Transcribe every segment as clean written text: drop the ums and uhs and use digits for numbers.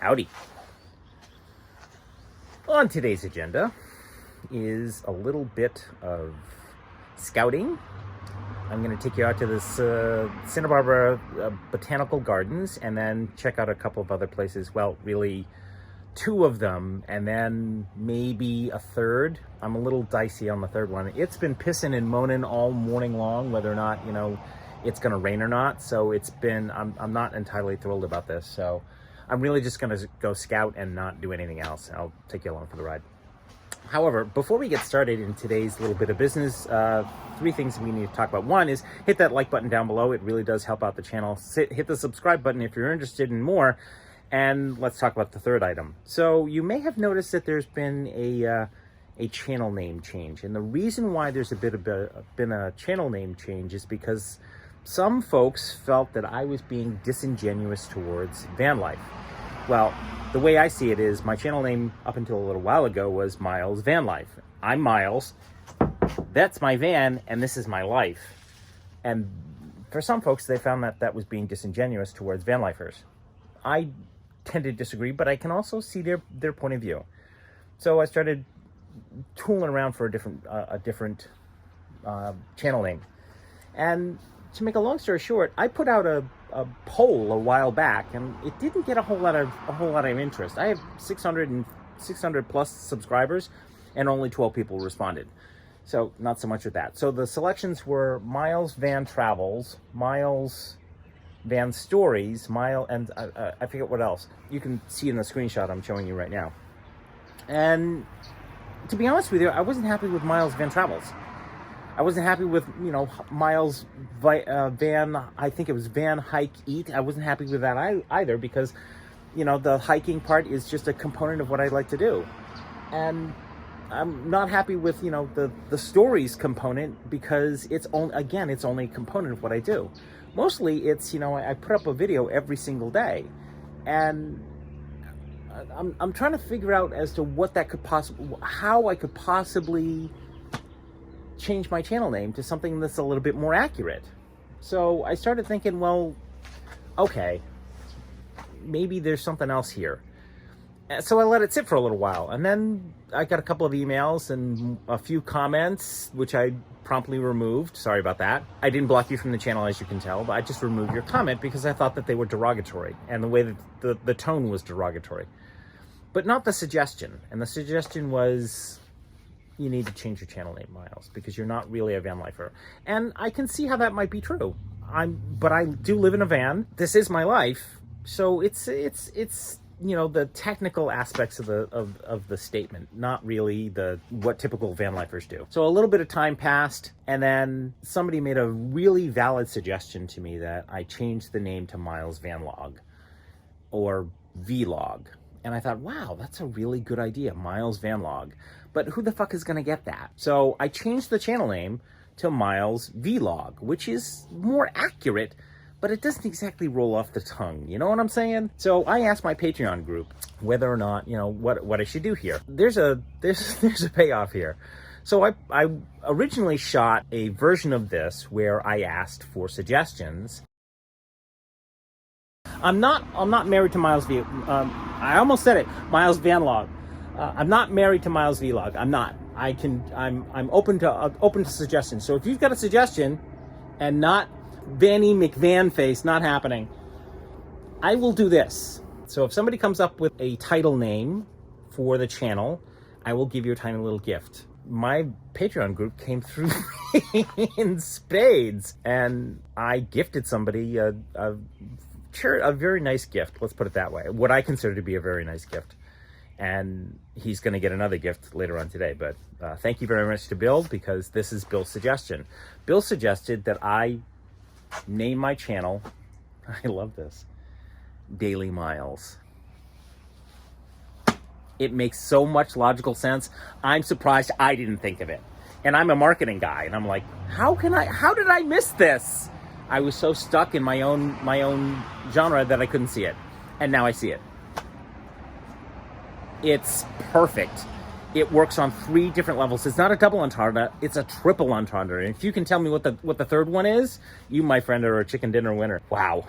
Howdy. On today's agenda is a little bit of scouting. I'm going to take you out to this Santa Barbara Botanical Gardens and then check out a couple of other places. Well, really two of them, and then maybe a third. I'm a little dicey on the third one. It's been pissing and moaning all morning long, whether or not, it's going to rain or not. So I'm not entirely thrilled about this. So I'm really just going to go scout and not do anything else. I'll take you along for the ride. However, before we get started in today's little bit of business, three things we need to talk about. One is hit that like button down below. It really does help out the channel. Hit the subscribe button if you're interested in more. And let's talk about the third item. So you may have noticed that there's been a channel name change. And the reason why there's been a channel name change is because some folks felt that I was being disingenuous towards Vanlife. Well, the way I see it is my channel name up until a little while ago was Miles Vanlife. I'm Miles, that's my van, and this is my life. And for some folks, they found that that was being disingenuous towards Vanlifers. I tend to disagree, but I can also see their point of view. So I started tooling around for a different channel name. And to make a long story short, I put out a poll a while back, and it didn't get a whole lot of interest. I have 600 plus subscribers, and only 12 people responded. So not so much with that. So the selections were Miles Van Travels, Miles Van Stories, and I forget what else. You can see in the screenshot I'm showing you right now. And to be honest with you, I wasn't happy with Miles Van Travels. I wasn't happy with, Miles Van, I think it was Van Hike Eat. I wasn't happy with that either because, the hiking part is just a component of what I like to do. And I'm not happy with, the stories component because it's only a component of what I do. Mostly it's, I put up a video every single day. And I'm trying to figure out as to what that could how I could possibly change my channel name to something that's a little bit more accurate. So I started thinking, well, okay, maybe there's something else here. So I let it sit for a little while, and then I got a couple of emails and a few comments, which I promptly removed. Sorry about that. I didn't block you from the channel, as you can tell, but I just removed your comment because I thought that they were derogatory, and the way that the tone was derogatory, but not the suggestion. And the suggestion was, you need to change your channel name, Miles, because you're not really a van lifer. And I can see how that might be true. But I do live in a van. This is my life. So it's the technical aspects of the statement, not really what typical van lifers do. So a little bit of time passed, and then somebody made a really valid suggestion to me that I change the name to Miles Vanlog or Vlog. And I thought, wow, that's a really good idea, Miles Vanlog. But who the fuck is going to get that? So I changed the channel name to Miles Vlog, which is more accurate, but it doesn't exactly roll off the tongue. You know what I'm saying? So I asked my Patreon group whether or not, what I should do here. There's a payoff here. So I originally shot a version of this where I asked for suggestions. I'm not married to Miles I almost said it, Miles Vanlog. I'm not married to Miles Vlog. I'm not. I'm open to suggestions. So if you've got a suggestion, and not Vanny McVan face, not happening, I will do this. So if somebody comes up with a title name for the channel, I will give you a tiny little gift. My Patreon group came through in spades, and I gifted somebody a very nice gift. Let's put it that way. What I consider to be a very nice gift. And he's going to get another gift later on today. But thank you very much to Bill, because this is Bill's suggestion. Bill suggested that I name my channel, I love this, Daily Miles. It makes so much logical sense. I'm surprised I didn't think of it. And I'm a marketing guy, and I'm like, how did I miss this? I was so stuck in my own genre that I couldn't see it. And now I see it. It's perfect. It works on 3 different levels. It's not a double entendre, it's a triple entendre. And if you can tell me what the third one is, you, my friend, are a chicken dinner winner. Wow.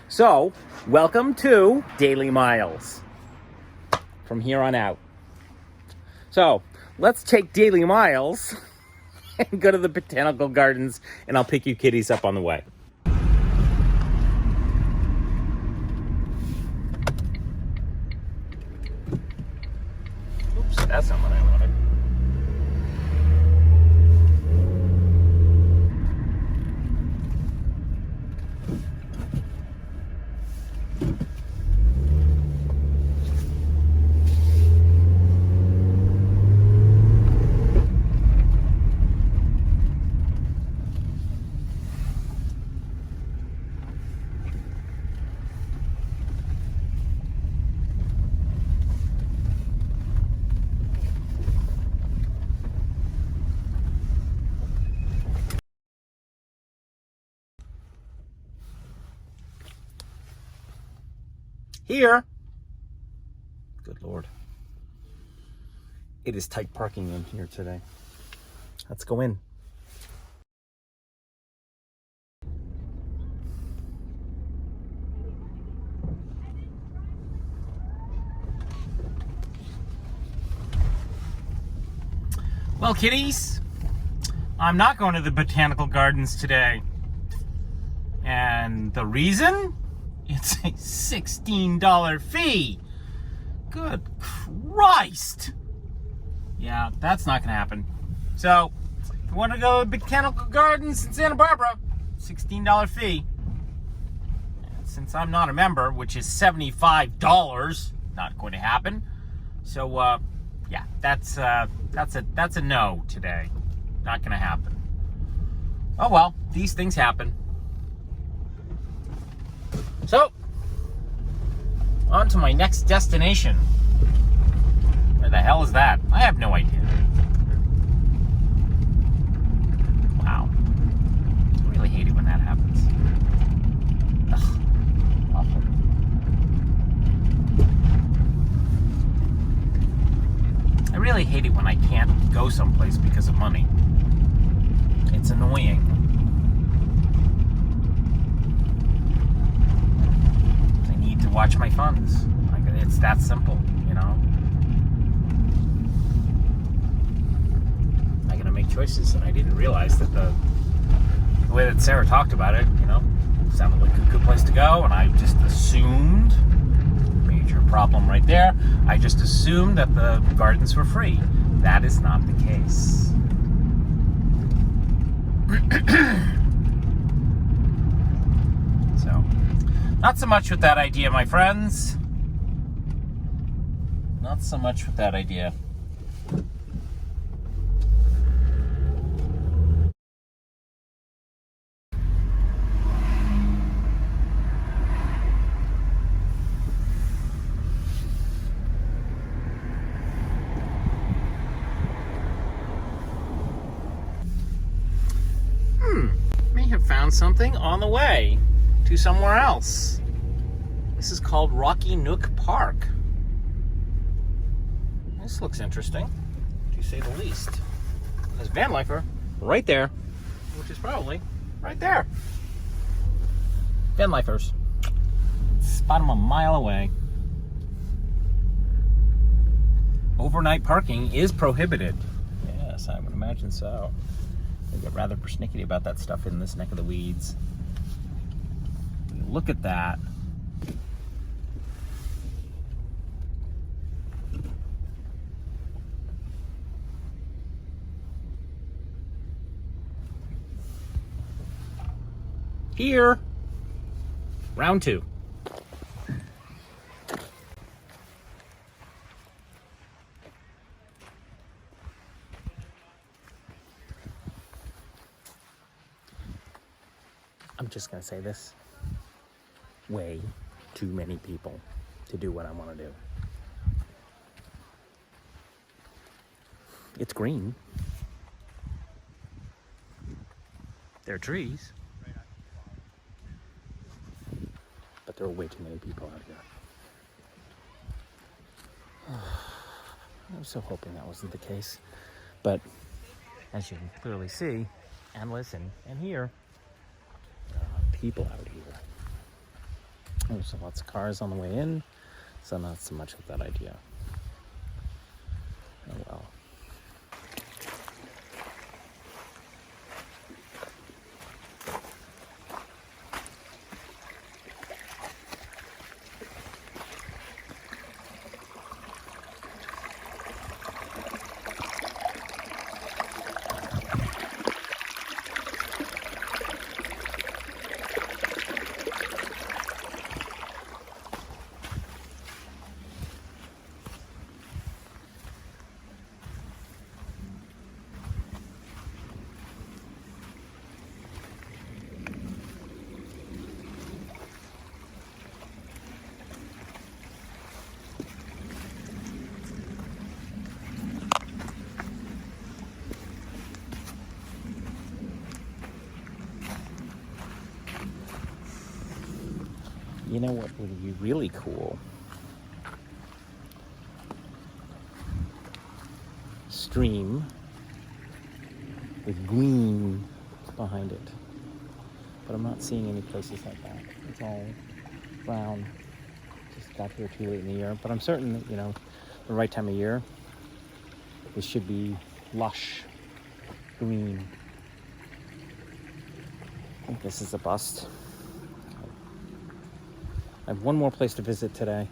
So, welcome to Daily Miles from here on out. So, let's take Daily Miles and go to the botanical gardens, and I'll pick you kitties up on the way. Oops, that's not what I wanted. Here. Good Lord. It is tight parking in here today. Let's go in. Well, kitties, I'm not going to the botanical gardens today. And the reason? It's a $16 fee. Good Christ. Yeah, that's not going to happen. So, if you want to go to botanical gardens in Santa Barbara, $16 fee. And since I'm not a member, which is $75, not going to happen. So, yeah, that's a no today. Not going to happen. Oh well, these things happen. So, on to my next destination. Where the hell is that? I have no idea. Wow. I really hate it when that happens. Ugh, awful. I really hate it when I can't go someplace because of money. It's annoying. To watch my funds. Like, it's that simple, you know? I gotta make choices, and I didn't realize that the way that Sarah talked about it, you know, sounded like a good place to go, and I just assumed, major problem right there, I just assumed that the gardens were free. That is not the case. So, not so much with that idea, my friends. Not so much with that idea. May have found something on the way to somewhere else. This is called Rocky Nook Park. This looks interesting, to say the least. There's Vanlifer right there, which is probably right there. Vanlifers. Spot them a mile away. Overnight parking is prohibited. Yes, I would imagine so. They get rather persnickety about that stuff in this neck of the weeds. Look at that. Here, round two. I'm just gonna say this. Way too many people to do what I want to do. It's green. There are trees. But there are way too many people out here. I was so hoping that wasn't the case. But as you can clearly see and listen and hear, there are people out here. There's lots of cars on the way in, so not so much of that idea. Oh well. You know what would be really cool? Stream with green behind it. But I'm not seeing any places like that. It's all brown. Just got here too late in the year. But I'm certain that, the right time of year, this should be lush green. I think this is a bust. I have one more place to visit today,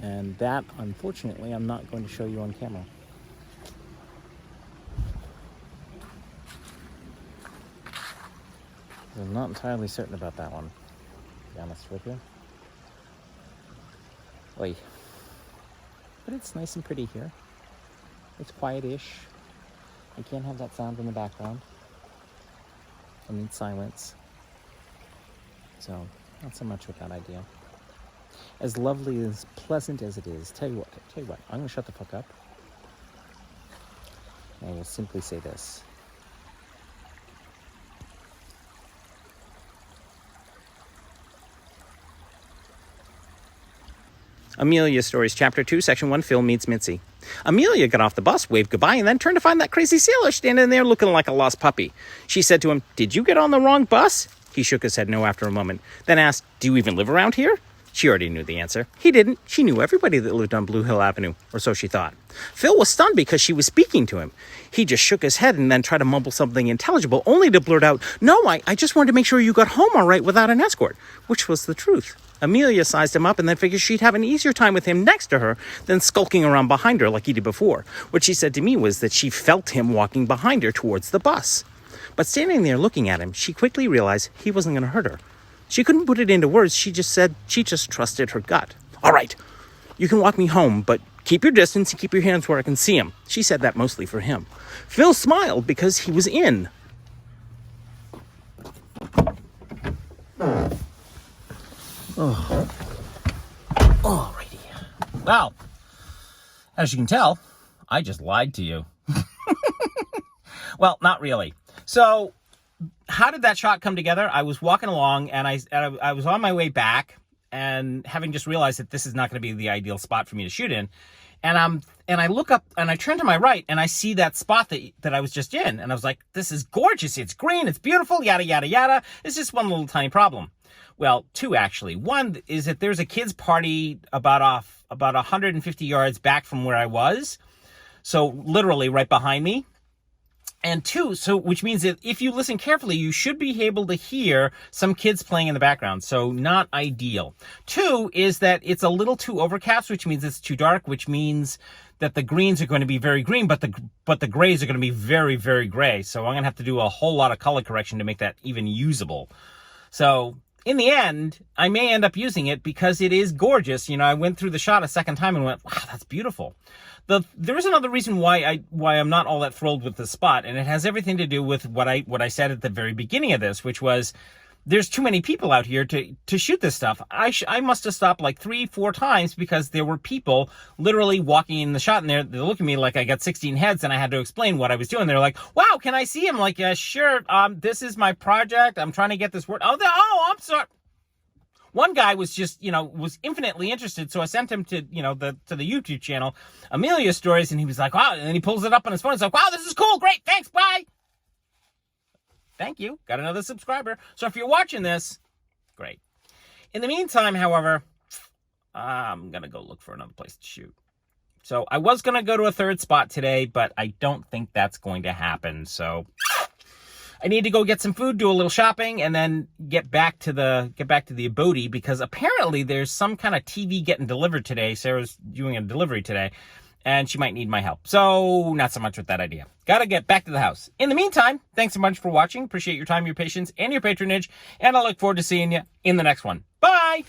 and that, unfortunately, I'm not going to show you on camera. I'm not entirely certain about that one, to be honest with you. Oy. But it's nice and pretty here. It's quiet-ish. I can't have that sound in the background. I need silence. So, not so much with that idea. As lovely, as pleasant as it is, tell you what, I'm going to shut the fuck up. And I will simply say this. Amelia Stories, Chapter 2, Section 1, Phil meets Mitzi. Amelia got off the bus, waved goodbye, and then turned to find that crazy sailor standing there looking like a lost puppy. She said to him, "Did you get on the wrong bus?" He shook his head no after a moment, then asked, "Do you even live around here?" She already knew the answer. He didn't. She knew everybody that lived on Blue Hill Avenue, or so she thought. Phil was stunned because she was speaking to him. He just shook his head and then tried to mumble something intelligible, only to blurt out, "No, I just wanted to make sure you got home all right without an escort," which was the truth. Amelia sized him up and then figured she'd have an easier time with him next to her than skulking around behind her like he did before. What she said to me was that she felt him walking behind her towards the bus. But standing there looking at him, she quickly realized he wasn't going to hurt her. She couldn't put it into words. She just trusted her gut. "All right, you can walk me home, but keep your distance and keep your hands where I can see him." She said that mostly for him. Phil smiled because he was in. Alrighty. Well, as you can tell, I just lied to you. Well, not really. So, how did that shot come together? I was walking along, and I was on my way back, and having just realized that this is not going to be the ideal spot for me to shoot in, and I look up, and I turn to my right, and I see that spot that I was just in, and I was like, "This is gorgeous. It's green. It's beautiful. Yada yada yada." It's just one little tiny problem. Well, two actually. One is that there's a kids' party about 150 yards back from where I was, so literally right behind me. And two, which means that if you listen carefully, you should be able to hear some kids playing in the background. So not ideal. Two is that it's a little too overcast, which means it's too dark, which means that the greens are going to be very green, but the grays are going to be very, very gray. So I'm going to have to do a whole lot of color correction to make that even usable. So in the end, I may end up using it because it is gorgeous. I went through the shot a second time and went, "Wow, that's beautiful." There is another reason why I'm not all that thrilled with this spot, and it has everything to do with what I said at the very beginning of this, which was there's too many people out here to shoot this stuff. I must have stopped like 3-4 times because there were people literally walking in the shot, and they're looking at me like I got 16 heads, and I had to explain what I was doing. They're like, "Wow, can I see him?" Like, "Yeah, sure. This is my project. I'm trying to get this word." Oh, I'm sorry. One guy was just, was infinitely interested, so I sent him to, to the YouTube channel, Amelia Stories, and he was like, "Wow," and then he pulls it up on his phone. He's like, "Wow, this is cool. Great. Thanks. Bye." Thank you. Got another subscriber. So if you're watching this, great. In the meantime, however, I'm going to go look for another place to shoot. So I was going to go to a third spot today, but I don't think that's going to happen. So I need to go get some food, do a little shopping, and then get back to the abode, because apparently there's some kind of TV getting delivered today. Sarah's doing a delivery today, and she might need my help. So not so much with that idea. Gotta get back to the house. In the meantime, thanks so much for watching. Appreciate your time, your patience, and your patronage, and I look forward to seeing you in the next one. Bye!